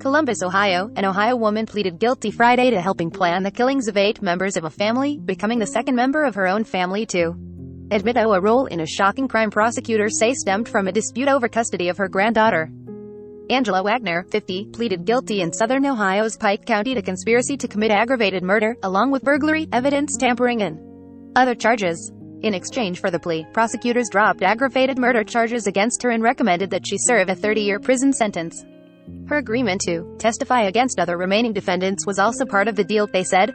Columbus, Ohio. An Ohio woman pleaded guilty Friday to helping plan the killings of 8 members of a family, becoming the second member of her own family to admit a role in a shocking crime prosecutors say stemmed from a dispute over custody of her granddaughter. Angela Wagner, 50, pleaded guilty in southern Ohio's Pike County to conspiracy to commit aggravated murder, along with burglary, evidence tampering and other charges. In exchange for the plea, prosecutors dropped aggravated murder charges against her and recommended that she serve a 30-year prison sentence. Her agreement to testify against other remaining defendants was also part of the deal, they said.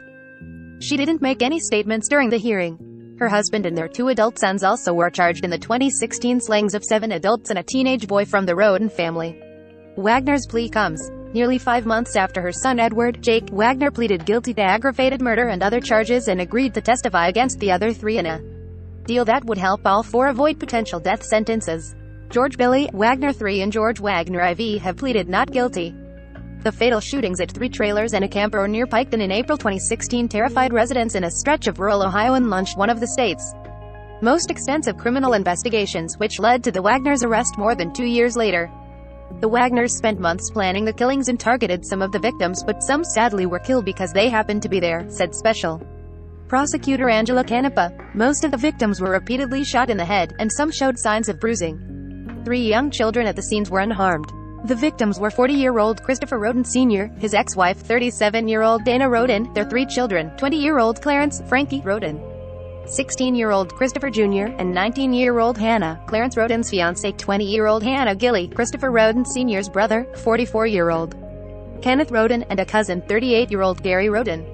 She didn't make any statements during the hearing. Her husband and their 2 adult sons also were charged in the 2016 slayings of 7 adults and a teenage boy from the Roden family. Wagner's plea comes nearly 5 months after her son Edward Jake Wagner pleaded guilty to aggravated murder and other charges and agreed to testify against the other 3 in a deal that would help all 4 avoid potential death sentences. George Billy Wagner III and George Wagner IV have pleaded not guilty. The fatal shootings at 3 trailers and a camper near Piketon in April 2016 terrified residents in a stretch of rural Ohio and launched one of the state's most extensive criminal investigations, which led to the Wagners' arrest more than 2 years later. The Wagners spent months planning the killings and targeted some of the victims, but some sadly were killed because they happened to be there, said Special Prosecutor Angela Canepa. Most of the victims were repeatedly shot in the head, and some showed signs of bruising. 3 young children at the scenes were unharmed. The victims were 40-year-old Christopher Roden Sr., his ex-wife 37-year-old Dana Roden, their 3 children, 20-year-old Clarence Frankie Roden, 16-year-old Christopher Jr., and 19-year-old Hannah, Clarence Roden's fiancée, 20-year-old Hannah Gilly, Christopher Roden Sr.'s brother, 44-year-old Kenneth Roden, and a cousin, 38-year-old Gary Roden.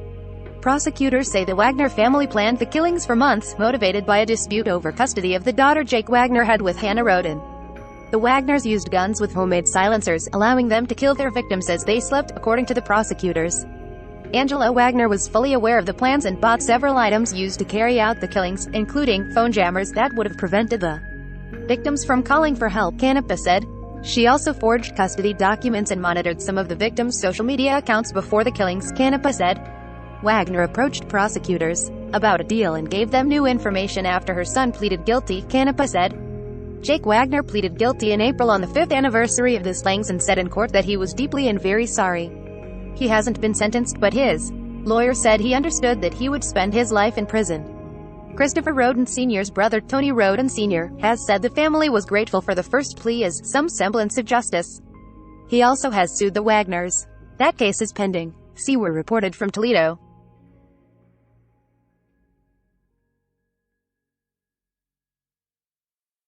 Prosecutors say the Wagner family planned the killings for months, motivated by a dispute over custody of the daughter Jake Wagner had with Hannah Roden. The Wagners used guns with homemade silencers, allowing them to kill their victims as they slept, according to the prosecutors. Angela Wagner was fully aware of the plans and bought several items used to carry out the killings, including phone jammers that would have prevented the victims from calling for help, Canepa said. She also forged custody documents and monitored some of the victims' social media accounts before the killings, Canepa said. Wagner approached prosecutors about a deal and gave them new information after her son pleaded guilty, Canepa said. Jake Wagner pleaded guilty in April on the 5th anniversary of the slayings and said in court that he was deeply and very sorry. He hasn't been sentenced, but his lawyer said he understood that he would spend his life in prison. Christopher Roden Sr.'s brother, Tony Roden Sr., has said the family was grateful for the first plea as some semblance of justice. He also has sued the Wagners. That case is pending. CWR reported from Toledo.